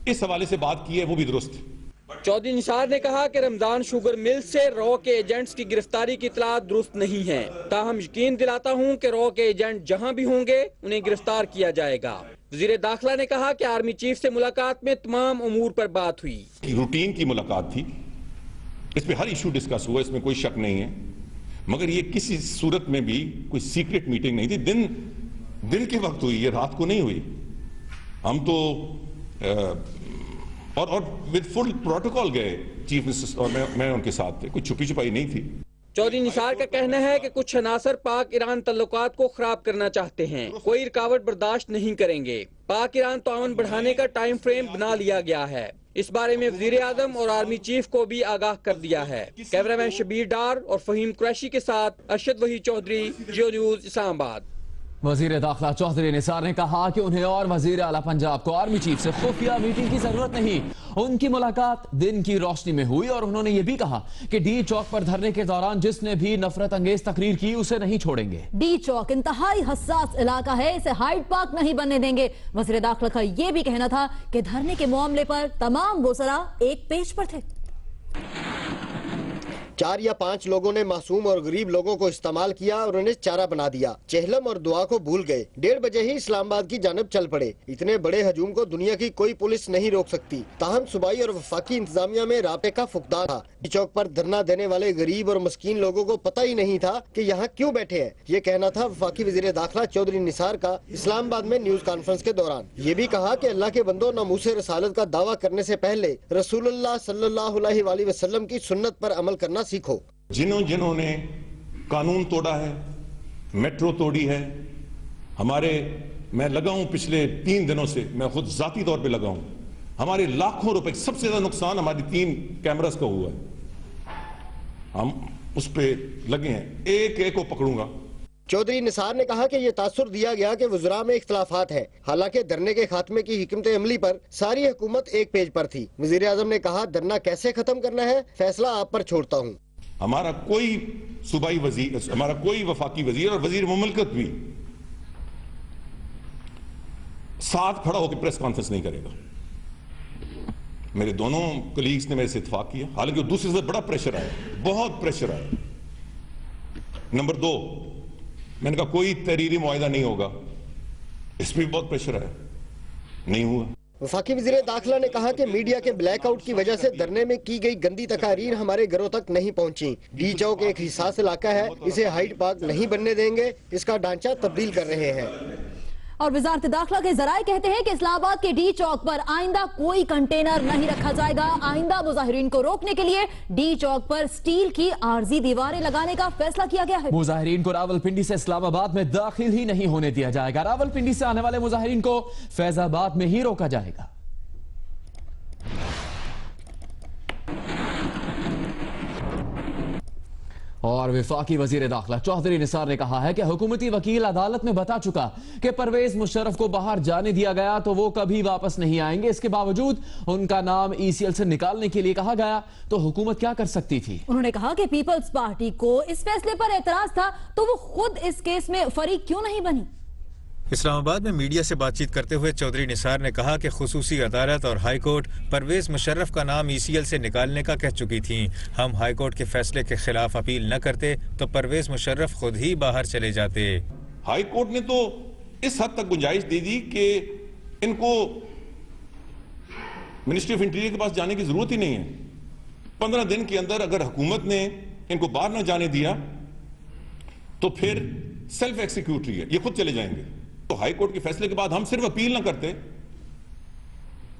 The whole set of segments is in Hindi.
इस हवाले से बात की है वो भी दुरुस्त है। चौधरी निसार ने कहा कि रमजान शुगर मिल से रॉ के एजेंट्स की गिरफ्तारी की इतला दुरुस्त नहीं है, ताहम यकीन दिलाता हूं कि रॉ के एजेंट जहां भी होंगे उन्हें गिरफ्तार किया जाएगा। वजीर दाखिला ने कहा कि आर्मी चीफ से मुलाकात में तमाम उमूर पर बात हुई। रूटीन की मुलाकात थी, इस पे हर इशू डिस्कस हुआ, इसमें कोई शक नहीं है, मगर ये किसी सूरत में भी कोई सीक्रेट मीटिंग नहीं थी। दिन के वक्त हुई, ये रात को नहीं हुई। हम तो और विद फुल प्रोटोकॉल गए चीफ मिनिस्टर और मैं उनके साथ थे, कोई छुपी छुपाई नहीं थी। चौधरी निसार का कहना है कि कुछ अनासर पाक ईरान तल्लुकात को खराब करना चाहते हैं, कोई रुकावट बर्दाश्त नहीं करेंगे। पाक ईरान ताउन बढ़ाने का टाइम फ्रेम बना लिया गया है। इस बारे में वजीर आजम और आर्मी चीफ को भी आगाह कर दिया है। कैमरामैन शबीर डार और फहीम कुरैशी के साथ अरशद वही चौधरी, जियो न्यूज, इस्लामाबाद। वजीर दाखिला चौधरी निसार ने कहा कि उन्हें और वजीर आला पंजाब को आर्मी चीफ से खुफिया मीटिंग की जरूरत नहीं। उनकी मुलाकात दिन की रोशनी में हुई और उन्होंने ये भी कहा कि डी चौक पर धरने के दौरान जिसने भी नफरत अंगेज तकरीर की उसे नहीं छोड़ेंगे। डी चौक इंतहाई हसास इलाका है, इसे हाइड पार्क नहीं बनने देंगे। वजीर दाखिला का यह भी कहना था कि धरने के मामले पर तमाम वज़रा एक पेज पर थे। 4 या 5 लोगों ने मासूम और गरीब लोगों को इस्तेमाल किया और उन्हें चारा बना दिया। चहलम और दुआ को भूल गए। 1:30 बजे ही इस्लामाबाद की जानब चल पड़े। इतने बड़े हजूम को दुनिया की कोई पुलिस नहीं रोक सकती। ताहम सूबाई और वफाकी इंतजामिया में राबते का फुकदान था। चौक पर धरना देने वाले गरीब और मस्कीन लोगों को पता ही नहीं था कि यहाँ क्यों बैठे हैं। ये कहना था वफाकी वजीर दाखिला चौधरी निसार का इस्लामाबाद में न्यूज कॉन्फ्रेंस के दौरान। ये भी कहा कि अल्लाह के बंदो नामूसे रसालत का दावा करने से पहले रसूलुल्लाह सल्लल्लाहु अलैहि वसल्लम की सुन्नत पर अमल करना सीखो। जिन्होंने कानून तोड़ा है, मेट्रो तोड़ी है, मैं लगा हूं पिछले 3 दिनों से, मैं खुद जाती तौर पे लगा हूं, हमारे लाखों रुपए, सबसे ज्यादा नुकसान हमारी 3 कैमरास का हुआ है। हम उस पे लगे हैं, एक एक को पकड़ूंगा। चौधरी निसार ने कहा कि ये तासुर दिया गया कि वज़रा में इख्तलाफात है, हालांकि धरने के खात्मे की हिकमत अमली पर सारी हुकूमत एक पेज पर थी। वज़ीर आज़म ने कहा धरना कैसे खत्म करना है फैसला आप पर छोड़ता हूँ। हमारा कोई सूबाई वजीर, हमारा कोई वफाकी वजीर और वजीर मुमलकत भी साथ खड़ा होकर प्रेस कॉन्फ्रेंस नहीं करेगा। मेरे दोनों कलीग्स ने मेरे से इत्तेफाक किया, हालांकि दूसरी तरफ बड़ा प्रेशर आया, बहुत प्रेशर आया। नंबर 2, मैंने कहा कोई तहरीरी मुआहिदा नहीं होगा, इसमें भी बहुत प्रेशर आया, नहीं हुआ। वफाकी वज़ीर दाखिला ने कहा कि मीडिया के ब्लैकआउट की वजह से धरने में की गई गंदी तकारीर हमारे घरों तक नहीं पहुंची। डी चौक एक हिसास इलाका है, इसे हाइड पार्क नहीं बनने देंगे, इसका ढांचा तब्दील कर रहे हैं। और वजारत दाखिला के जराए कहते हैं कि इस्लामाबाद के डी चौक पर आइंदा कोई कंटेनर नहीं रखा जाएगा। आइंदा मुजाहिरीन को रोकने के लिए डी चौक पर स्टील की आर्जी दीवारें लगाने का फैसला किया गया है। मुजाहिरीन को रावलपिंडी से इस्लामाबाद में दाखिल ही नहीं होने दिया जाएगा। रावलपिंडी से आने वाले मुजाहिरीन को फैजाबाद में ही रोका जाएगा। और वफाकी वजीर दाखिला चौधरी निसार ने कहा है कि हुकूमती वकील अदालत में बता चुका कि परवेज मुशर्रफ को बाहर जाने दिया गया तो वो कभी वापस नहीं आएंगे। इसके बावजूद उनका नाम ECL से निकालने के लिए कहा गया तो हुकूमत क्या कर सकती थी। उन्होंने कहा कि पीपल्स पार्टी को इस फैसले पर एतराज था तो वो खुद इस केस में फरीक क्यों नहीं बनी। इस्लामाबाद में मीडिया से बातचीत करते हुए चौधरी निसार ने कहा कि खुसूसी अदालत और हाई कोर्ट परवेज मुशर्रफ का नाम ECL से निकालने का कह चुकी थी। हम हाई कोर्ट के फैसले के खिलाफ अपील न करते तो परवेज मुशर्रफ खुद ही बाहर चले जाते। हाई कोर्ट ने तो इस हद तक गुंजाइश दे दी कि इनको मिनिस्ट्री ऑफ इंटीरियर के पास जाने की जरूरत ही नहीं है। 15 दिन के अंदर अगर हुकूमत ने इनको बाहर न जाने दिया तो फिर सेल्फ एक्सिक्यूटरी है, ये खुद चले जाएंगे। तो हाई कोर्ट के फैसले के बाद हम सिर्फ अपील ना करते,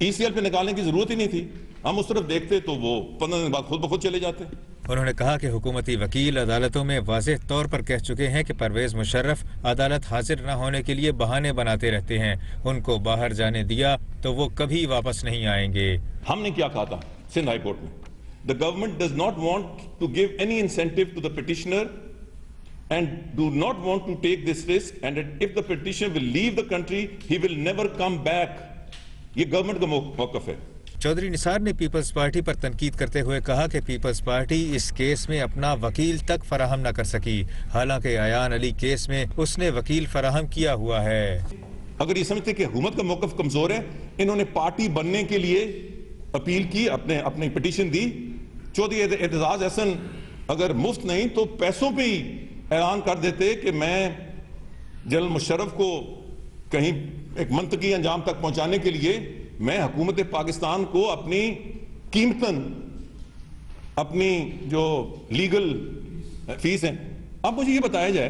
ECL पे निकालने की जरूरत ही नहीं थी, हम उस तरफ देखते तो वो 15 दिन बाद खुद ब खुद चले जाते। उन्होंने कहा कि हुकूमती वकील अदालतों में वाज़ेह तौर पर कह चुके हैं कि परवेज मुशर्रफ अदालत हाजिर न होने के लिए बहाने बनाते रहते हैं। उनको बाहर जाने दिया तो वो कभी वापस नहीं आएंगे। हमने क्या कहा था सिंध हाई कोर्ट में, the government does not want to give any incentive to the petitioner and do not want to take this risk, and if the petitioner will leave the country he will never come back। ये गवर्नमेंट का मौक़िफ़ है। चौधरी निसार ने पीपल्स पार्टी पर तनकीद करते हुए कहा कि पीपल्स पार्टी इस केस में अपना वकील तक फराहम न कर सकी, हालांकि अयान अली केस में उसने वकील फराहम किया हुआ है। अगर ये समझते कि हुकूमत का मौकफ कमजोर है, इन्होंने पार्टी बनने के लिए अपील की, अपनी पिटीशन दी। चौधरी एतजाज हसन अगर मुफ्त नहीं तो पैसों पे ही ऐलान कर देते कि मैं जनरल मुशर्रफ को कहीं एक मंतकी अंजाम तक पहुंचाने के लिए मैं हुकूमत पाकिस्तान को अपनी कीमतन अपनी जो लीगल फीस है। अब मुझे ये बताया जाए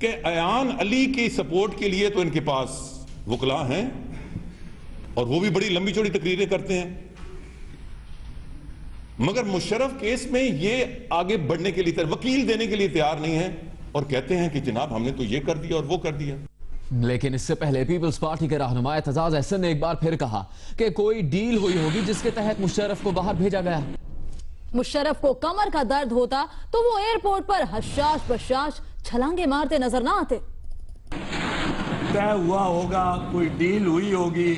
कि अयान अली की सपोर्ट के लिए तो इनके पास वकला हैं और वो भी बड़ी लंबी चौड़ी तकरीरें करते हैं, मगर मुशर्रफ केस में ये आगे बढ़ने के लिए वकील देने के लिए तैयार नहीं है और कहते हैं कि जनाब हमने तो ये कर दिया और वो कर दिया। लेकिन इससे पहले पीपल्स पार्टी के रहनुमा एतजाज अहसन ने एक बार फिर कहा कि कोई डील हुई होगी जिसके तहत मुशर्रफ को बाहर भेजा गया। मुशर्रफ को कमर का दर्द होता तो वो एयरपोर्ट पर हशाश बशाश छलांगे मारते नजर ना आते। तय हुआ होगा, कोई डील हुई होगी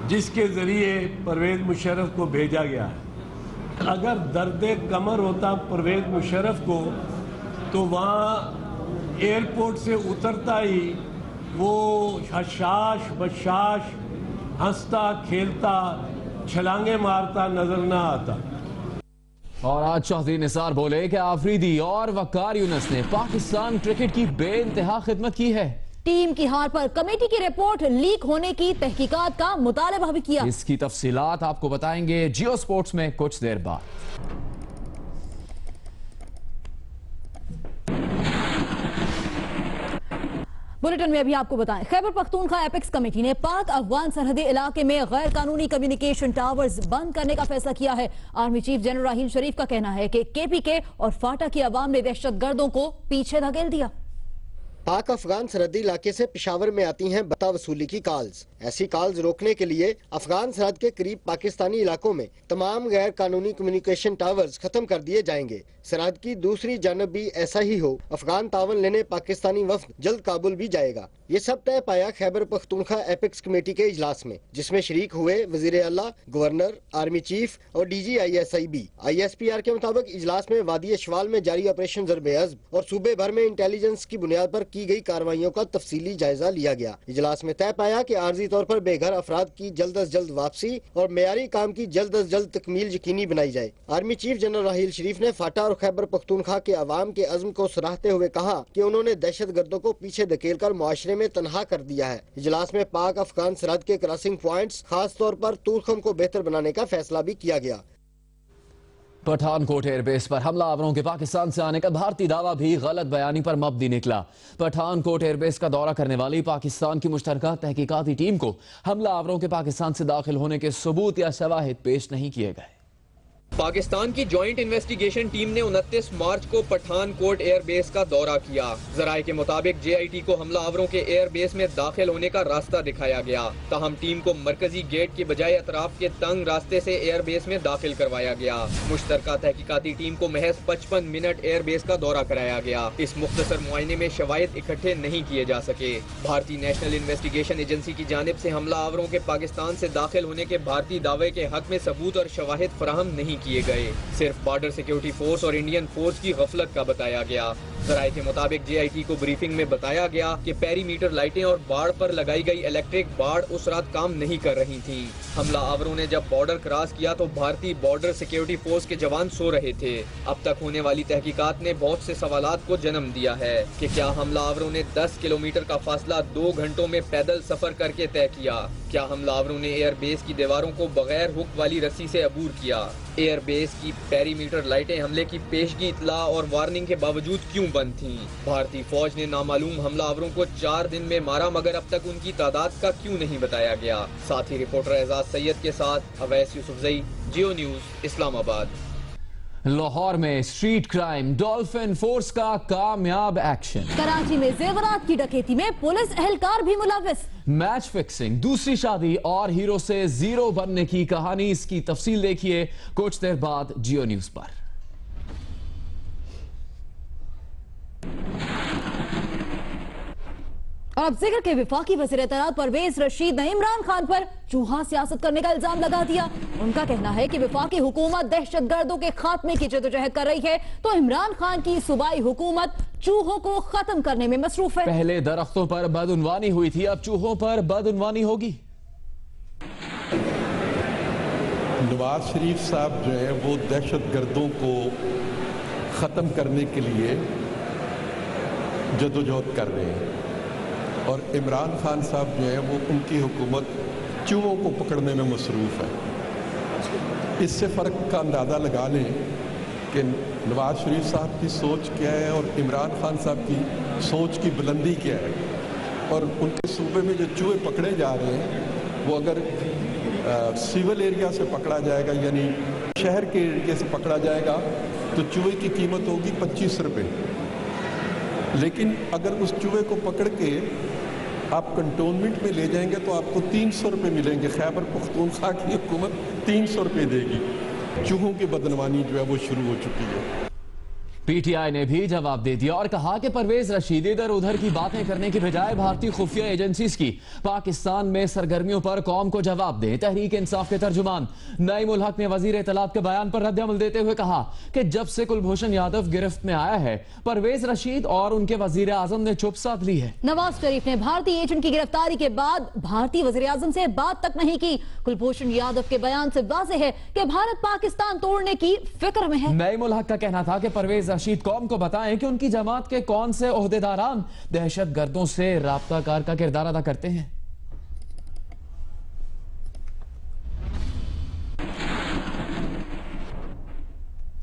जिसके जरिए परवेज मुशर्रफ को भेजा गया है। अगर दर्द कमर होता परवेज मुशर्रफ को तो वहाँ एयरपोर्ट से उतरता ही वो हशाश बशाश हंसता खेलता छलांगे मारता नजर ना आता। और आज चौधरी निसार बोले कि आफरीदी और वकार यूनुस ने पाकिस्तान क्रिकेट की बेइंतहा खिदमत की है। टीम की हार पर कमेटी की रिपोर्ट लीक होने की तहकीकात का मुतालबा भी किया। इसकी तफसीलात आपको बताएंगे जियो स्पोर्ट्स में कुछ देर बाद। बुलेटिन में अभी आपको बताएं, खैबर पख्तूनख्वा एपेक्स कमेटी ने पाक अफगान सरहदी इलाके में गैर कानूनी कम्युनिकेशन टावर्स बंद करने का फैसला किया है। आर्मी चीफ जनरल राहील शरीफ का कहना है कि केपीके और फाटा की अवाम ने दहशतगर्दों को पीछे धकेल दिया। पाक अफगान सरहदी इलाके से पेशावर में आती हैं बता वसूली की कॉल्स। ऐसी कॉल्स रोकने के लिए अफगान सरहद के करीब पाकिस्तानी इलाकों में तमाम गैर कानूनी कम्युनिकेशन टावर्स खत्म कर दिए जाएंगे। सरहद की दूसरी जानब भी ऐसा ही हो। अफगान तावन लेने पाकिस्तानी वफ्द जल्द काबुल भी जाएगा। ये सब तय पाया खैबर पख्तूनख्वा एपेक्स कमेटी के इजलास में, जिसमें शरीक हुए वजीर आला, गवर्नर, आर्मी चीफ और DG/ISIB। ISPR के मुताबिक इजलास में वादी अशवाल में जारी ऑपरेशन ज़र्ब-ए-अज़्ब और सूबे भर में इंटेलिजेंस की बुनियाद पर की गई कार्रवाइयों का तफसीली जायजा लिया गया। इजलास में तय पाया कि आर्जी तौर पर बेघर अफराद की जल्द अज जल्द वापसी और मेयारी काम की जल्द अज जल्द तकमील यकीनी बनाई जाए। आर्मी चीफ जनरल राहील शरीफ ने फाटा और खैबर पख्तूनख्वा के अवाम के अज़्म को सराहते हुए कहा कि उन्होंने दहशत गर्दों को पीछे धकेल कर मुआशरे में तनहा कर दिया है। इजलास में पाक अफगान सरहद के क्रॉसिंग पॉइंट्स, खास तौर पर तूरखम को बेहतर बनाने का फैसला भी किया गया। पठानकोट एयरबेस पर हमलावरों के पाकिस्तान से आने का भारतीय दावा भी गलत बयानी पर मबनी निकला। पठानकोट एयरबेस का दौरा करने वाली पाकिस्तान की मुश्तरका तहकीकाती टीम को हमलावरों के पाकिस्तान से दाखिल होने के सबूत या शवाहिद पेश नहीं किए गए। पाकिस्तान की जॉइंट इन्वेस्टिगेशन टीम ने 29 मार्च को पठानकोट एयरबेस का दौरा किया। जराये के मुताबिक JIT को हमलावरों के एयरबेस में दाखिल होने का रास्ता दिखाया गया, ताहम टीम को मरकजी गेट के बजाय अतराफ के तंग रास्ते से एयरबेस में दाखिल करवाया गया। मुश्तरका तहकीकाती टीम को महज 55 मिनट एयरबेस का दौरा कराया गया। इस मुख्तसर मुआयने में शवाहिद इकट्ठे नहीं किए जा सके। भारतीय नेशनल इन्वेस्टिगेशन एजेंसी की जानिब से हमलावरों के पाकिस्तान से दाखिल होने के भारतीय दावे के हक में सबूत और शवाहिद फराहम नहीं किए गए। सिर्फ बॉर्डर सिक्योरिटी फोर्स और इंडियन फोर्स की गफलत का बताया गया। जराये के मुताबिक JIT को ब्रीफिंग में बताया गया कि पेरीमीटर लाइटें और बाड़ पर लगाई गई इलेक्ट्रिक बाड़ उस रात काम नहीं कर रही थी। हमला आवरों ने जब बॉर्डर क्रॉस किया तो भारतीय बॉर्डर सिक्योरिटी फोर्स के जवान सो रहे थे। अब तक होने वाली तहकीकात ने बहुत से सवालात को जन्म दिया है कि क्या हमला आवरों ने 10 किलोमीटर का फासला 2 घंटों में पैदल सफर करके तय किया? क्या हमलावरों ने एयरबेस की दीवारों को बगैर हुक वाली रस्सी से अबूर किया? एयरबेस की पेरीमीटर लाइटें हमले की पेशगी इतला और वार्निंग के बावजूद क्यों बंद थीं? भारतीय फौज ने नामालूम हमलावरों को 4 दिन में मारा, मगर अब तक उनकी तादाद का क्यों नहीं बताया गया? साथ ही रिपोर्टर एजाज सैयद के साथ अवैस यूसुफजई, जियो न्यूज, इस्लामाबाद। लाहौर में स्ट्रीट क्राइम डॉल्फिन फोर्स का कामयाब एक्शन। कराची में जेवरात की डकैती में पुलिस एहलकार भी मुलव्वस। मैच फिक्सिंग, दूसरी शादी और हीरो से जीरो बनने की कहानी। इसकी तफसील देखिए कुछ देर बाद जियो न्यूज पर। और अब जिक्र के वफाकी वज़ीर इत्तलात परवेज रशीद ने इमरान खान पर चूहा सियासत करने का इल्जाम लगा दिया। उनका कहना है कि वफाकी हुकूमत दहशतगर्दों के खात्मे की जदोजहद कर रही है तो इमरान खान की सूबाई हुकूमत चूहों को खत्म करने में मसरूफ है। पहले दरख्तों पर बदउनवानी हुई थी, अब चूहों पर बदउनवानी होगी। नवाज शरीफ साहब जो है वो दहशतगर्दों को ख़त्म करने के लिए जदोजहद कर रहे हैं और इमरान खान साहब जो है वो उनकी हुकूमत चूहों को पकड़ने में मसरूफ़ है। इससे फ़र्क का अंदाज़ा लगा लें कि नवाज शरीफ साहब की सोच क्या है और इमरान खान साहब की सोच की बुलंदी क्या है। और उनके सूबे में जो चूहे पकड़े जा रहे हैं वो अगर सिविल एरिया से पकड़ा जाएगा यानी शहर के एरिया से पकड़ा जाएगा तो चूहे की कीमत होगी 25 रुपये, लेकिन अगर उस चूहे को पकड़ के आप कंटोनमेंट में ले जाएंगे तो आपको 300 रुपये मिलेंगे। खैबर पख्तूनख्वा की हुकूमत 300 रुपये देगी। चूहों की बदनवानी जो है वो शुरू हो चुकी है। पीटीआई ने भी जवाब दे दिया और कहा कि परवेज रशीद इधर उधर की बातें करने की बजाय भारतीय खुफिया एजेंसीज की पाकिस्तान में सरगर्मियों पर कौम को जवाब दें। तहरीक इंसाफ के तर्जुमान नईमुल हक ने वजीर इत्तलात के बयान पर रद्द-ए-अमल देते हुए कहा कि जब से कुलभूषण यादव गिरफ्त में आया है परवेज रशीद और उनके वजीर आजम ने चुप साध ली है। नवाज शरीफ ने भारतीय एजेंट की गिरफ्तारी के बाद भारतीय वजीर आजम से बात तक नहीं की। कुलभूषण यादव के बयान से वाज़ेह है कि भारत पाकिस्तान तोड़ने की फिक्र में है। नईमुल हक का कहना था कि परवेज रशीद कौम को बताएं कि उनकी जमात के कौन से ओहदेदारान दहशतगर्दों से राब्ताकार का किरदार अदा करते हैं।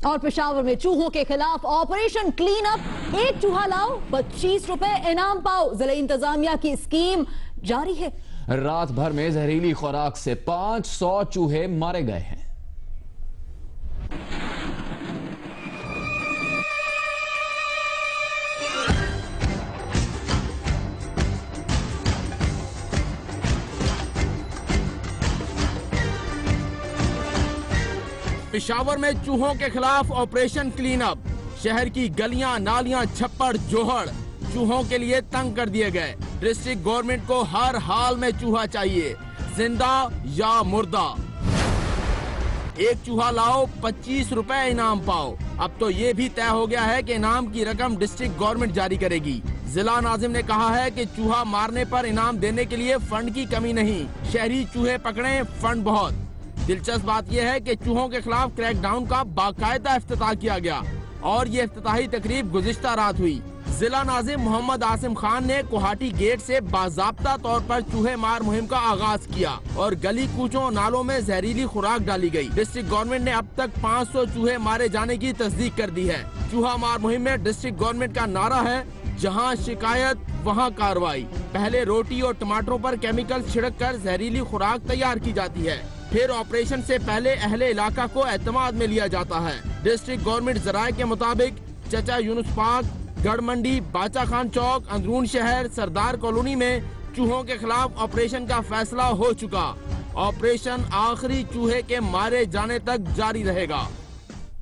और पेशावर में चूहों के खिलाफ ऑपरेशन क्लीन अप, एक चूहा लाओ 25 रुपए इनाम पाओ, जिला इंतजामिया की स्कीम जारी है। रात भर में जहरीली खुराक से 500 चूहे मारे गए हैं। पेशावर में चूहों के खिलाफ ऑपरेशन क्लीन अप, शहर की गलियां नालियां छप्पड़ जोहड़ चूहों के लिए तंग कर दिए गए। डिस्ट्रिक्ट गवर्नमेंट को हर हाल में चूहा चाहिए, जिंदा या मुर्दा। एक चूहा लाओ 25 रुपए इनाम पाओ। अब तो ये भी तय हो गया है कि इनाम की रकम डिस्ट्रिक्ट गवर्नमेंट जारी करेगी। जिला नाजिम ने कहा है कि चूहा मारने पर इनाम देने के लिए फंड की कमी नहीं, शहरी चूहे पकड़े फंड बहुत। दिलचस्प बात यह है कि चूहों के खिलाफ क्रैकडाउन का बाकायदा इफ्तिताह किया गया और ये इफ्तिताही तकरीब गुज़िश्ता रात हुई। जिला नाजिम मोहम्मद आसिम खान ने गुवाहाटी गेट से बाज़ाब्ता तौर पर चूहे मार मुहिम का आगाज किया और गली कूचों नालों में जहरीली खुराक डाली गई। डिस्ट्रिक्ट गवर्नमेंट ने अब तक 500 चूहे मारे जाने की तस्दीक कर दी है। चूहा मार मुहिम में डिस्ट्रिक्ट गवर्नमेंट का नारा है, जहां शिकायत वहां कार्रवाई। पहले रोटी और टमाटरों पर केमिकल छिड़क कर जहरीली खुराक तैयार की जाती है, फिर ऑपरेशन से पहले अहले इलाका को एतमाद में लिया जाता है। डिस्ट्रिक्ट गवर्नमेंट जराये के मुताबिक चचा यूनुस पार्क, गढ़ मंडी, बाचा खान चौक, अंदरून शहर, सरदार कॉलोनी में चूहों के खिलाफ ऑपरेशन का फैसला हो चुका। ऑपरेशन आखिरी चूहे के मारे जाने तक जारी रहेगा।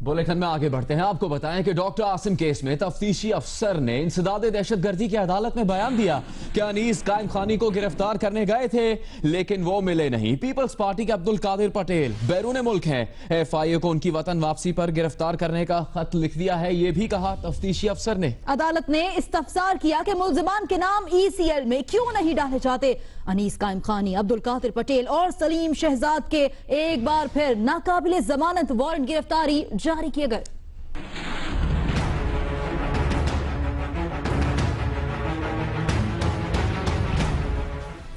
बुलेटिन में आगे बढ़ते हैं। आपको बताएं कि डॉक्टर आसिम केस में तफ्तीशी अफसर ने इंसदादे दहशतगर्दी की अदालत में बयान दिया कि अनीस कायम खानी को गिरफ्तार करने गए थे लेकिन वो मिले नहीं। पीपल्स पार्टी के अब्दुल कादिर पटेल बैरून मुल्क हैं। FIA को उनकी वतन वापसी पर गिरफ्तार करने का खत लिख दिया है, ये भी कहा तफ्तीशी अफसर ने। अदालत ने इस्तफसार किया कि मुल्जिमान के नाम ECL में क्यों नहीं डाले जाते। अनीस कायम खानी, अब्दुल कादिर पटेल और सलीम शहजाद के एक बार फिर नाकाबिले जमानत वारंट गिरफ्तारी जारी किए गए।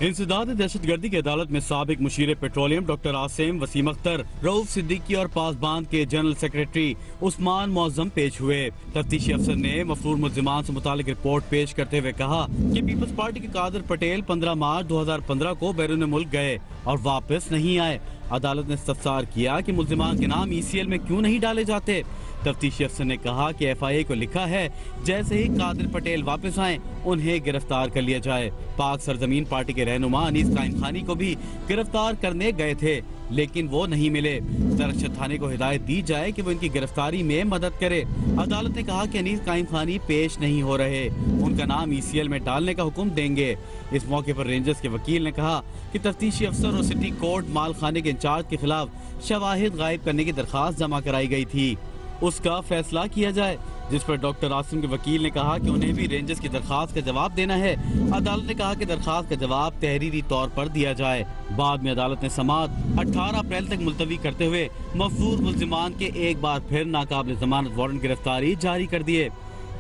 इंसदाद दहशतगर्दी की अदालत में साबिक मुशीर पेट्रोलियम डॉक्टर आसिम, वसीम अख्तर, रऊफ सिद्दीकी और पासबान के जनरल सेक्रेटरी उस्मान मौजम पेश हुए। तफ्तीशी अफसर ने मफरूर मुल्जिमान से मुतालिक रिपोर्ट पेश करते हुए कहा कि पीपल्स पार्टी के कादिर पटेल 15 मार्च 2015 को बैरून मुल्क गए और वापस नहीं आए। अदालत ने इस्तफसार किया कि मुल्जिमान के नाम ECL में क्यों नहीं डाले जाते। तफ्तीशी अफसर ने कहा कि FIA को लिखा है जैसे ही कादिर पटेल वापस आए उन्हें गिरफ्तार कर लिया जाए। पाक सरजमीन पार्टी के रहनुमा अनीस काइम खानी को भी गिरफ्तार करने गए थे लेकिन वो नहीं मिले। दरख्शत थाने को हिदायत दी जाए कि वो इनकी गिरफ्तारी में मदद करे। अदालत ने कहा कि अनीस काइम खानी पेश नहीं हो रहे, उनका नाम ECL में डालने का हुक्म देंगे। इस मौके पर रेंजर्स के वकील ने कहा कि तफ्तीशी अफसर और सिटी कोर्ट माल खाने के इंचार्ज के खिलाफ शवाहिद गायब करने की दरखास्त जमा कराई गई थी, उसका फैसला किया जाए, जिस पर डॉक्टर आसिम के वकील ने कहा कि उन्हें भी रेंजर्स की दरखास्त का जवाब देना है। अदालत ने कहा कि दरखास्त का जवाब तहरीरी तौर पर दिया जाए। बाद में अदालत ने समाअत 18 अप्रैल तक मुलतवी करते हुए मफरूर मुल्जिमान के एक बार फिर नाकाबिल जमानत वारंट गिरफ्तारी जारी कर दिए।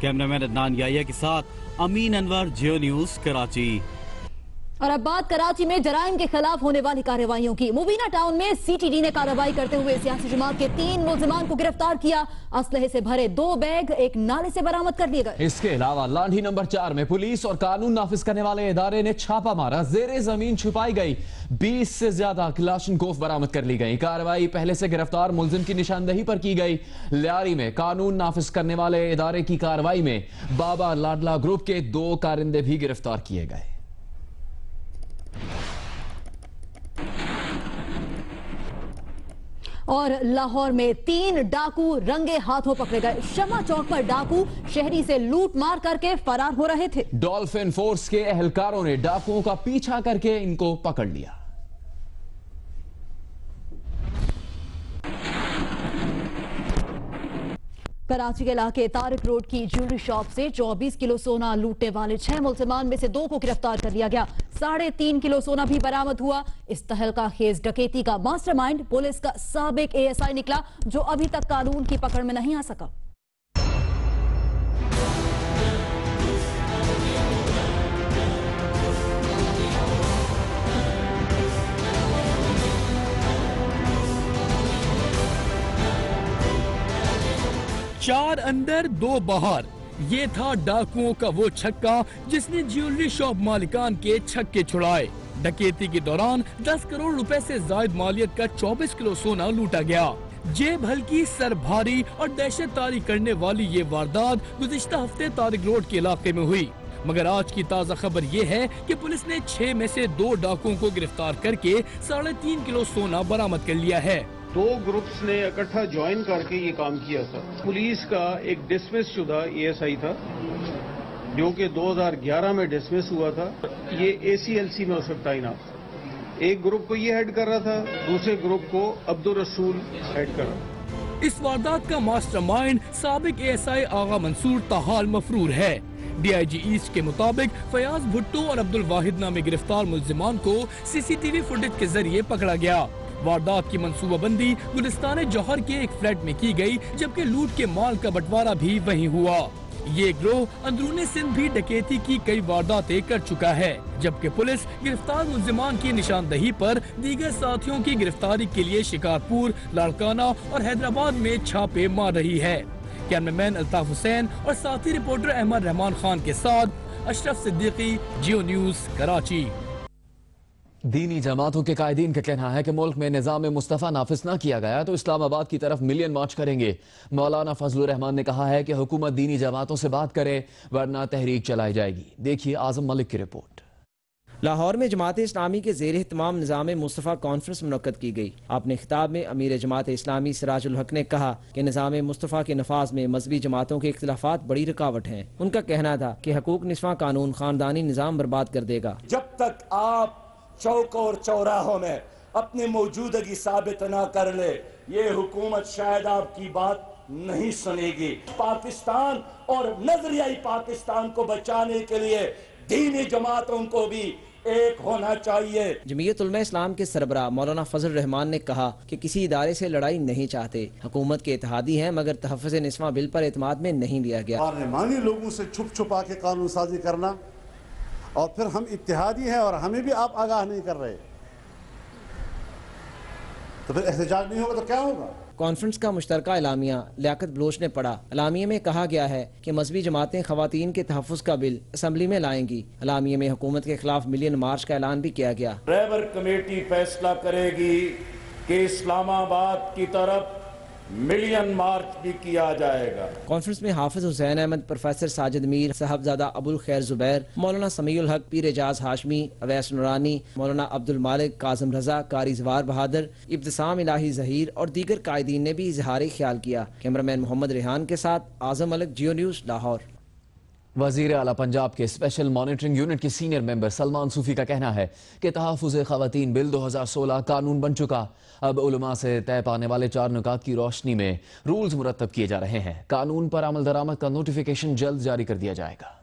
कैमरामैन अदनान याहिया के साथ अमीन अनवर, जियो न्यूज, कराची। और अब बात कराची में जराइम के खिलाफ होने वाली कार्रवाइयों की। मुबीना टाउन में CTD ने कार्रवाई करते हुए सियासी जमात के 3 मुल्जिमान को गिरफ्तार किया। असलहे से भरे 2 बैग एक नाले से बरामद कर लिए गए। इसके अलावा लांढी नंबर 4 में पुलिस और कानून नाफिज करने वाले इदारे ने छापा मारा। जेरे जमीन छुपाई गई 20 से ज्यादा क्लाशनकोफ बरामद कर ली गई। कार्रवाई पहले से गिरफ्तार मुल्जिम की निशानदही पर की गई। लियारी में कानून नाफिज करने वाले इदारे की कार्रवाई में बाबा लाडला ग्रुप के 2 कारिंदे भी गिरफ्तार किए गए। और लाहौर में 3 डाकू रंगे हाथों पकड़े गए। शमा चौक पर डाकू शहरी से लूट मार करके फरार हो रहे थे। डॉल्फिन फोर्स के एहलकारों ने डाकुओं का पीछा करके इनको पकड़ लिया। कराची के इलाके तारिक रोड की ज्वेलरी शॉप से 24 किलो सोना लूटने वाले 6 मुल्जिमान में से 2 को गिरफ्तार कर लिया गया। 3.5 किलो सोना भी बरामद हुआ। इस तहलका खेज डकैती का मास्टरमाइंड पुलिस का साबिक ASI निकला, जो अभी तक कानून की पकड़ में नहीं आ सका। चार अंदर 2 बाहर, ये था डाकुओं का वो छक्का जिसने ज्वेलरी शॉप मालिकान के छक्के छुड़ाए। डकैती के दौरान 10 करोड़ रुपए से जायद मालियत का 24 किलो सोना लूटा गया। जेब हल्की, सर भारी और दहशत तारी करने वाली ये वारदात गुज़िश्ता हफ्ते तारिक रोड के इलाके में हुई। मगर आज की ताज़ा खबर ये है कि पुलिस ने 6 में से 2 डाकुओं को गिरफ्तार करके 3.5 किलो सोना बरामद कर लिया है। 2 ग्रुप्स ने इकट्ठा ज्वाइन करके ये काम किया था। पुलिस का एक डिसमिस शुदा ASI था जो कि 2011 में डिसमिस हुआ था। ये ACLC में उसका तैनात था। एक ग्रुप को ये हेड कर रहा था, दूसरे ग्रुप को अब्दुल रसूल हेड कर रहा था। इस वारदात का मास्टरमाइंड साबिक ASI आगा मंसूर ताहाल मफरूर है। DIG ईस्ट के मुताबिक फयाज भुट्टो और अब्दुल वाहिद नामे गिरफ्तार मुल्जिमान को CCTV फुटेज के जरिए पकड़ा गया। वारदात की मंसूबाबंदी गुलिस्तान जौहर के एक फ्लैट में की गई, जबकि लूट के माल का बंटवारा भी वहीं हुआ। ये गिरोह अंदरूनी सिंध भी डकैती की कई वारदातें कर चुका है, जबकि पुलिस गिरफ्तार मुल्जिमान की निशानदही पर दीगर साथियों की गिरफ्तारी के लिए शिकारपुर, लाड़काना और हैदराबाद में छापे मार रही है। कैमरामैन अल्ताफ हुसैन और साथी रिपोर्टर अहमद रहमान खान के साथ अशरफ सिद्दीकी, जियो न्यूज, कराची। दीनी जमातों के कायदीन का कहना है कि मुल्क में निज़ाम मुस्तफ़ा नाफिज न किया गया तो इस्लामाबाद की तरफ मिलियन मार्च करेंगे। मौलाना फजलुर रहमान ने कहा है कि हुकूमत दीनी जमातों से बात करे वरना तहरीक चलाई जाएगी। देखिए आजम मलिक की रिपोर्ट। लाहौर में जमात इस्लामी के ज़ेर एहतमाम निज़ाम मुस्तफ़ा कॉन्फ्रेंस मुनक्कद की गई। अपने खिताब में अमीर जमात इस्लामी सिराजुल हक ने कहा कि निज़ाम मुस्तफ़ा के नफाज में मजहबी जमातों के इख्तिलाफात बड़ी रुकावट हैं। उनका कहना था कि हकूक निस्वां कानून खानदानी निज़ाम बर्बाद कर देगा। जब तक आप चौक और चौराहों में अपनी मौजूदगी साबित न कर ले, ये हुकूमत शायद आपकी बात नहीं सुनेगी। पाकिस्तान और नजरियाई पाकिस्तान को बचाने के लिए दीनी जमातों को भी एक होना चाहिए। जमीयत उलमा इस्लाम के सरबराह मौलाना फजल रहमान ने कहा कि किसी इदारे से लड़ाई नहीं चाहते, हुकूमत के इत्तेहादी हैं, मगर तहफ़्फ़ुज़ निस्वां बिल पर एतमाद में नहीं लिया गया। पार्लिमानी लोगों से छुप छुपा के कानून साजी करना और फिर हम इत्तेहादी हैं और हमें भी आप आगाह नहीं कर रहे, तो फिर एहतजाज नहीं होगा तो क्या होगा। कॉन्फ्रेंस का मुश्तरका एलामिया लियाकत बलोच ने पढ़ा। एलामिया में कहा गया है कि मजहबी जमातें खवातीन के तहफ़्फ़ुज़ का बिल असम्बली में लाएंगी। एलामिया में हुकूमत के खिलाफ मिलियन मार्च का ऐलान भी किया गया। ट्रैवर कमेटी फैसला करेगी कि इस्लामाबाद की तरफ मिलियन मार्च भी किया जाएगा। कॉन्फ्रेंस में हाफिज हुसैन अहमद, प्रोफेसर साजिद मीर, साहबजादा अबुल खैर जुबैर, मौलाना समीउल हक, पीर एजाज हाशमी, अवैस नुरानी, मौलाना अब्दुल मालिक, कासिम रजा, कारी जवार बहादुर, इब्तिसाम इलाही जहीर और दीगर कायदीन ने भी इजहार ख्याल किया। कैमरामैन मोहम्मद रेहान के साथ आजम मलिक, जियो न्यूज, लाहौर। वजीर आला पंजाब के स्पेशल मॉनिटरिंग यूनिट के सीनियर मेंबर सलमान सूफी का कहना है कि तहफ़्फ़ुज़ ख़वातीन बिल 2016 कानून बन चुका। अब उलमा से तय पाने वाले 4 नुकात की रोशनी में रूल्स मुरतब किए जा रहे हैं। कानून पर अमल दरामद का नोटिफिकेशन जल्द जारी कर दिया जाएगा।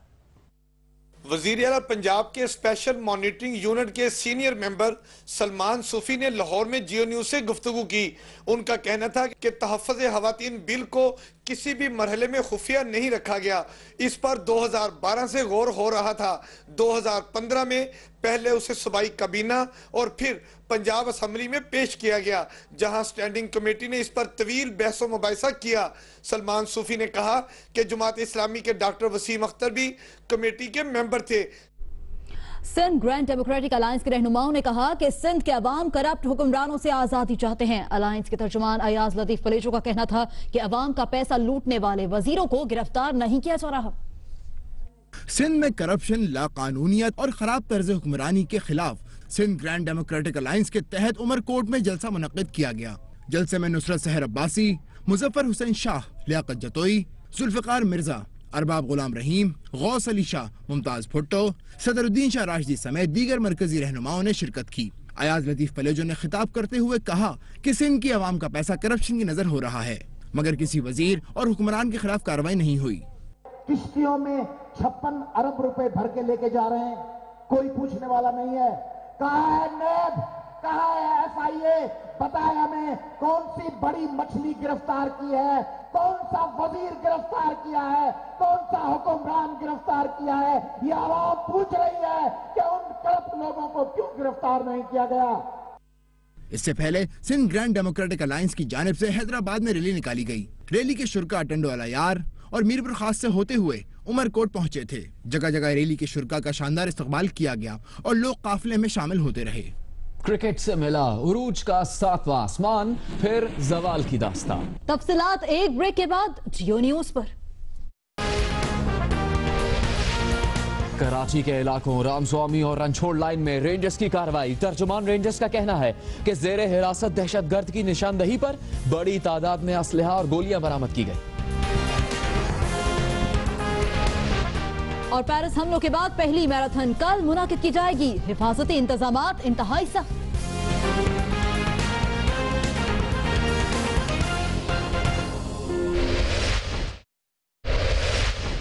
वज़ीर आला पंजाब के स्पेशल मॉनिटरिंग यूनिट के सीनियर मेंबर सलमान सूफी ने लाहौर में जियो न्यूज से गुफ्तगू की। उनका कहना था कि तहफ़्फ़ुज़ ख़वातीन बिल को किसी भी मरहले में खुफिया नहीं रखा गया। इस पर 2012 से गौर हो रहा था। 2015 में पहले उसे सूबाई काबीना और फिर पंजाब असम्बली में पेश किया गया, जहां स्टैंडिंग कमेटी ने इस पर तवील बहस व मुबाहिसा किया। सलमान सूफी ने कहा कि जमात इस्लामी के डॉक्टर वसीम अख्तर भी कमेटी के मेंबर थे। सिंध ग्रैंड डेमोक्रेटिक अलायंस के रहनुमाओं ने कहा कि सिंध के अवाम करप्ट हुक्मरानों से आजादी चाहते हैं। अलायंस के तर्जुमान अयाज लतीफ फलेजो का कहना था कि अवाम का पैसा लूटने वाले वजीरों को गिरफ्तार नहीं किया जा रहा। सिंध में करप्शन, लाकानूनियत और खराब तर्ज हुक्मरानी के खिलाफ सिंध ग्रैंड डेमोक्रेटिक अलायंस के तहत उमरकोट में जलसा मुनक्किद किया गया। जलसे में नुसरत सहर अब्बासी, मुजफ्फर हुसैन शाह, लियाकत जतोई, जुल्फिकार मिर्जा, अरबाब गुलाम रहीम, गौस अली शाह, मुमताज भुट्टो, सदरुद्दीन शाह राशदी समेत दीगर मरकजी रहनुमाओं ने शिरकत की। अयाज लतीफ फलेजो ने खिताब करते हुए कहा कि सिंध की आवाम का पैसा करप्शन की नजर हो रहा है, मगर किसी वजीर और हुक्मरान के खिलाफ कार्रवाई नहीं हुई। किश्तियों में 56 अरब रुपए भर के लेके जा रहे हैं, कोई पूछने वाला नहीं है। कहाँ है नैब, कहाँ है FIA? बताए हमें कौन सी बड़ी मछली गिरफ्तार की है, कौन सा वजीर गिरफ्तार किया है, कौन सा हुक्मरान गिरफ्तार किया है। ये आवाम पूछ रही है कि उन करप्ट लोगों को क्यों गिरफ्तार नहीं किया गया। इससे पहले सिंध ग्रैंड डेमोक्रेटिक अलायंस की जानिब से हैदराबाद में रैली निकाली गई। रैली के शुरा टंडो अलायार और मीरपुर खास से होते हुए उमरकोट पहुंचे थे। जगह जगह रैली के शुरा का शानदार इस्तकबाल किया गया और लोग काफिले में शामिल होते रहे। क्रिकेट से मिला उरूज का 7वां आसमान, फिर जवाल की दास्तान। तफसीलात एक ब्रेक के बाद जियो न्यूज पर। कराची के इलाकों रामस्वामी और रणछोड़ लाइन में रेंजर्स की कार्रवाई। तर्जुमान रेंजर्स का कहना है कि जेर हिरासत दहशतगर्द की निशानदही पर बड़ी तादाद में असलहा और गोलियां बरामद की गई। और पेरिस हमलों के बाद पहली मैराथन कल मुनाकिद की जाएगी। हिफाजती इंतजामात इंतहाई सख्त।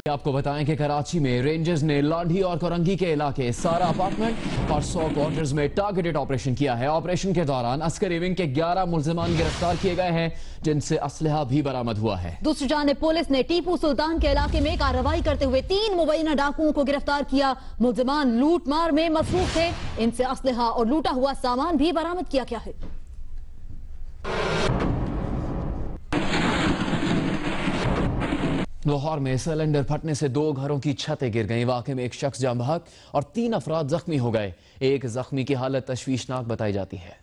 आपको बताएं कि कराची में रेंजर्स ने लांढी और कोरंगी के इलाके सारा अपार्टमेंट और 100 क्वार्टर्स में टारगेटेड ऑपरेशन किया है। ऑपरेशन के दौरान अस्करी विंग के 11 मुल्जिमान गिरफ्तार किए गए हैं, जिनसे असलहा भी बरामद हुआ है। दूसरी जानिब पुलिस ने टीपू सुल्तान के इलाके में कार्रवाई करते हुए 3 मुबैना डाकुओं को गिरफ्तार किया। मुल्जिमान लूट मार में मसरूफ थे। इनसे असलहा और लूटा हुआ सामान भी बरामद किया गया है। लाहौर में सिलेंडर फटने से 2 घरों की छतें गिर गईं। वाकई में एक शख्स जान बहक और 3 अफराद जख्मी हो गए। एक जख्मी की हालत तशवीशनाक बताई जाती है।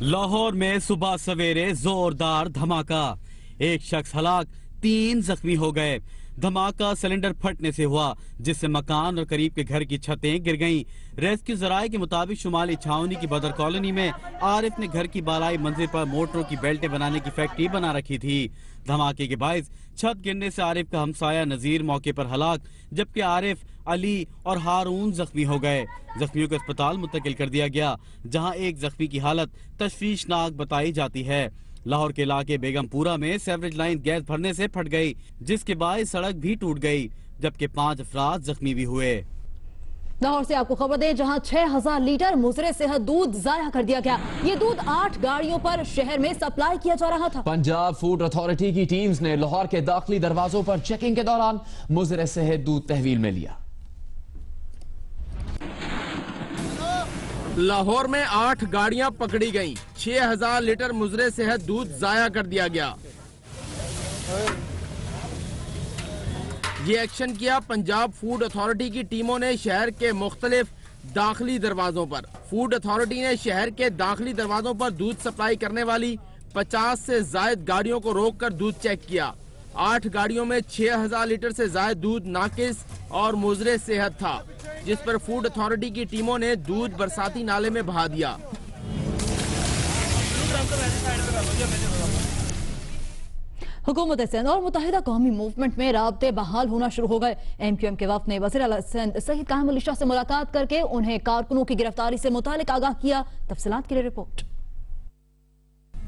लाहौर में सुबह सवेरे जोरदार धमाका, एक शख्स हलाक, 3 जख्मी हो गए। धमाका सिलेंडर फटने से हुआ, जिससे मकान और करीब के घर की छतें गिर गईं। रेस्क्यू जराये के मुताबिक शुमाली छावनी की बदर कॉलोनी में आरिफ ने घर की बालाई मंजिल पर मोटरों की बेल्टें बनाने की फैक्ट्री बना रखी थी। धमाके के बायस छत गिरने से आरिफ का हमसाया नजीर मौके पर हलाक, जबकि आरिफ, अली और हारून जख्मी हो गए। जख्मियों को अस्पताल मुंतकिल कर दिया गया, जहां एक जख्मी की हालत तशवीशनाक बताई जाती है। लाहौर के इलाके बेगमपुरा में सेवरेज लाइन गैस भरने से फट गई, जिसके बाद सड़क भी टूट गई, जबकि 5 अफराद जख्मी भी हुए। लाहौर से आपको खबर दें, जहां 6000 लीटर मुजरे सेहत दूध जाया कर दिया गया। ये दूध 8 गाड़ियों पर शहर में सप्लाई किया जा रहा था। पंजाब फूड अथॉरिटी की टीम्स ने लाहौर के दाखिली दरवाजों पर चेकिंग के दौरान मुजरे सेहत दूध तहवील में लिया। लाहौर में 8 गाड़ियां पकड़ी गईं, 6000 लीटर मुजरे सेहत दूध जाया कर दिया गया। ये एक्शन किया पंजाब फूड अथॉरिटी की टीमों ने शहर के मुख्तलिफ दाखिली दरवाजों पर। फूड अथॉरिटी ने शहर के दाखिली दरवाजों पर दूध सप्लाई करने वाली 50 से ज्यादा गाड़ियों को रोककर दूध चेक किया। 8 गाड़ियों में 6000 लीटर से ज्यादा दूध नाकिस और मुजरे सेहत था, जिस पर फूड अथॉरिटी की टीमों ने दूध बरसाती नाले में बहा दिया। हुकूमत सिंध और मुत्तहिदा कौमी मूवमेंट में राब्ते बहाल होना शुरू हो गए। MQM के वफ्द ने वज़ीर आला सिंध सईद कायम अली शाह से मुलाकात करके उन्हें कारकुनों की गिरफ्तारी से मुतालिक आगाह किया। तफसीलात के लिए रिपोर्ट।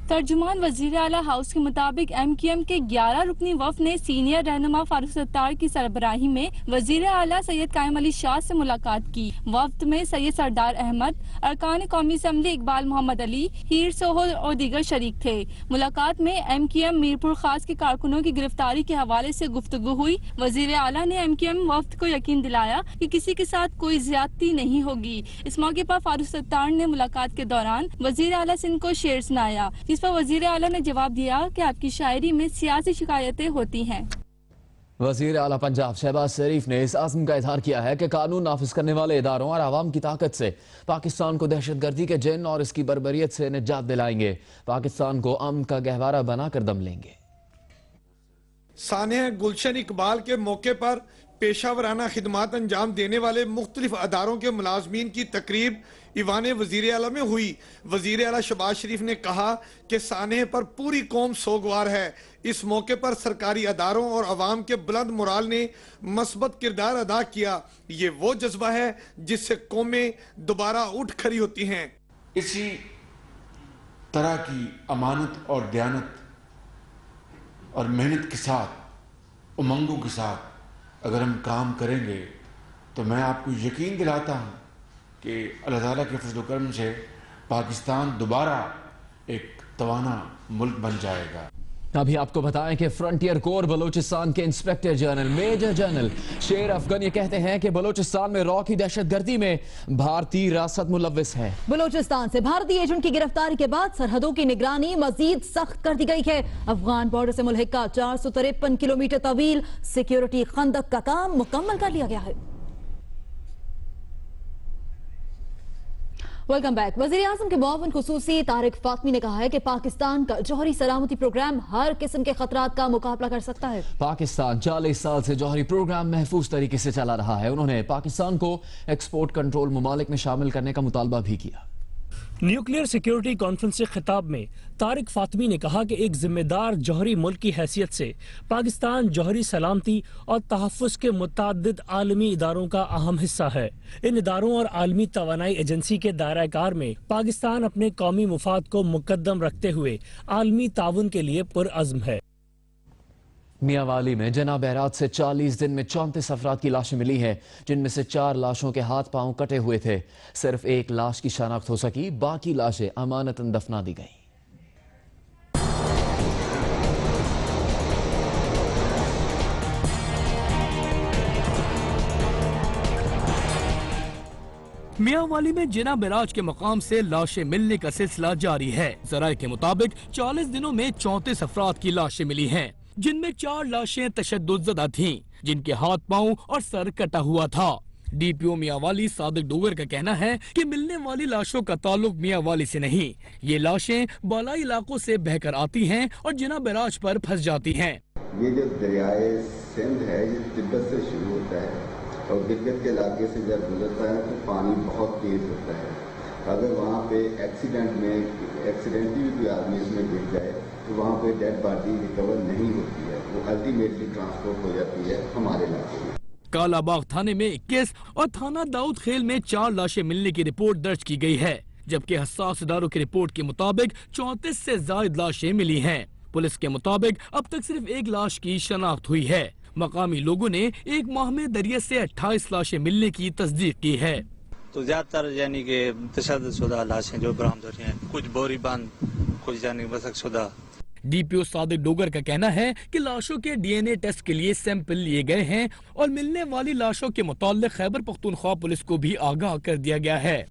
तर्जुमान वज़ीर आला हाउस के मुताबिक MQM के 11 रुकनी वफ़द ने सीनियर रहनुमा फारूक सत्तार की सरबराही में वज़ीर आला सैयद कायम अली शाह से मुलाकात की। वफ़द में सैयद सरदार अहमद, अरकान कौमी असम्बली इकबाल मोहम्मद अली, हीर सोहल और दीगर शरीक थे। मुलाकात में MQM मीरपुर खास के कारकुनों की गिरफ्तारी के हवाले से गुफ्तगू हुई। वज़ीर आला ने MQM वफ़द को यकीन दिलाया कि किसी के साथ कोई ज्यादती नहीं होगी। इस मौके पर फारूक सत्तार ने मुलाकात के दौरान वज़ीर आला सिंध को शेर सुनाया, जिस पर वज़ीर आला ने जवाब दिया कि आपकी शायरी में सियासी शिकायतें होती हैं। वज़ीर आला पंजाब शहबाज शरीफ ने इस आज़म का इजहार किया है कि कानून नाफिज करने वाले इदारों और आवाम की ताकत से पाकिस्तान को दहशतगर्दी के जिन और इसकी बर्बरियत से निजात दिलाएंगे। पाकिस्तान को अमन का गहवारा बनाकर दम लेंगे। सानिया गुलशन इकबाल के मौके पर पेशावराना खिदमात अंजाम देने वाले मुख्तलिफ अदारों के मुलाजमीन की तकरीब ईवान वज़ीर आला में हुई। वज़ीर आला शहबाज शरीफ ने कहा कि सानिया पर पूरी कौम सोगवार है। इस मौके पर सरकारी अदारों और अवाम के बुलंद मोराल ने मस्बत किरदार अदा किया। ये वो जज्बा है जिससे कौमें दोबारा उठ खड़ी होती हैं। इसी तरह की अमानत और दयानत और मेहनत के साथ, उमंगों के साथ अगर हम काम करेंगे तो मैं आपको यकीन दिलाता हूँ कि अल्लाह ताला के फज़ल करम से पाकिस्तान दोबारा एक तवाना मुल्क बन जाएगा। अभी आपको बताएं कि फ्रंटियर कोर बलोचिस्तान के इंस्पेक्टर जनरल मेजर जनरल शेर अफगन ये कहते हैं कि बलोचिस्तान में रॉ की दहशतगर्दी में भारतीय रासत मुलव्विस है। बलोचिस्तान से भारतीय एजेंट की गिरफ्तारी के बाद सरहदों की निगरानी मजीद सख्त कर दी गई है। अफगान बॉर्डर से मुल्हिका 453 किलोमीटर तवील सिक्योरिटी खंदक का काम मुकम्मल कर लिया गया है। Welcome back. वज़ीर आज़म के मुआविन खुसूसी तारिक फातमी ने कहा है कि पाकिस्तान का जौहरी सलामती प्रोग्राम हर किस्म के खतरात का मुकाबला कर सकता है। पाकिस्तान 40 साल से जौहरी प्रोग्राम महफूज तरीके से चला रहा है। उन्होंने पाकिस्तान को एक्सपोर्ट कंट्रोल ममालिक में शामिल करने का मुतालबा भी किया। न्यूक्लियर सिक्योरिटी कॉन्फ्रेंस से खिताब में तारिक फातमी ने कहा कि एक जिम्मेदार जौहरी मुल्क की हैसियत से पाकिस्तान जौहरी सलामती और तहफ़्फ़ुज़ के मुतअद्दिद आलमी इदारों का अहम हिस्सा है। इन इदारों और आलमी तवानाई एजेंसी के दायरा कार में पाकिस्तान अपने कौमी मुफाद को मुकद्दम रखते हुए आलमी ताउन के लिए पुरअज़्म है। मियांवाली में जना बहरात से 40 दिन में 34 अफराद की लाशें मिली हैं, जिनमें से 4 लाशों के हाथ पांव कटे हुए थे। सिर्फ एक लाश की शनाख्त हो सकी, बाकी लाशें अमानतन दफना दी गईं। मियांवाली में जिना बराज के मकाम से लाशें मिलने का सिलसिला जारी है। जराये के मुताबिक 40 दिनों में 34 अफराद की लाशें मिली हैं, जिनमें 4 लाशें तशद्दुद थीं, जिनके हाथ पांव और सर कटा हुआ था। DPO मियांवाली सादिक डोगर का कहना है कि मिलने वाली लाशों का ताल्लुक मियांवाली से नहीं, ये लाशें बालाई इलाकों से बहकर आती हैं और जिना बराज पर फंस जाती हैं। ये जो दरियाए सिंध है ये तिब्बत से शुरू होता है और गिलगित के इलाके से जब गुजरता है तो पानी बहुत तेज होता है। अगर वहाँ पे एक्सीडेंटली कोई आदमी इसमें गिर जाए तो वहाँ पे डेड बॉडी रिकवर नहीं होती है, वो अल्टीमेटली ट्रांसपोर्ट हो जाती है हमारे इलाके में। कालाबाग थाने में 21 और थाना दाऊद खेल में 4 लाशें मिलने की रिपोर्ट दर्ज की गई है, जबकि हसास इदारों की रिपोर्ट के मुताबिक 34 से ज्यादा लाशें मिली हैं। पुलिस के मुताबिक अब तक सिर्फ 1 लाश की शनाख्त हुई है। मकामी लोगों ने 1 माह में दरिया से 28 लाशें मिलने की तस्दीक की है। तो ज्यादातर यानी कि तशद्दुद लाशें जो बरामद हो रही हैं, कुछ बोरी बंद, कुछ यानी मसकशुदा। DPO सादिक डोगर का कहना है कि लाशों के DNA टेस्ट के लिए सैंपल लिए गए हैं और मिलने वाली लाशों के मुताल्लिक खैबर पख्तूनख्वा पुलिस को भी आगाह कर दिया गया है।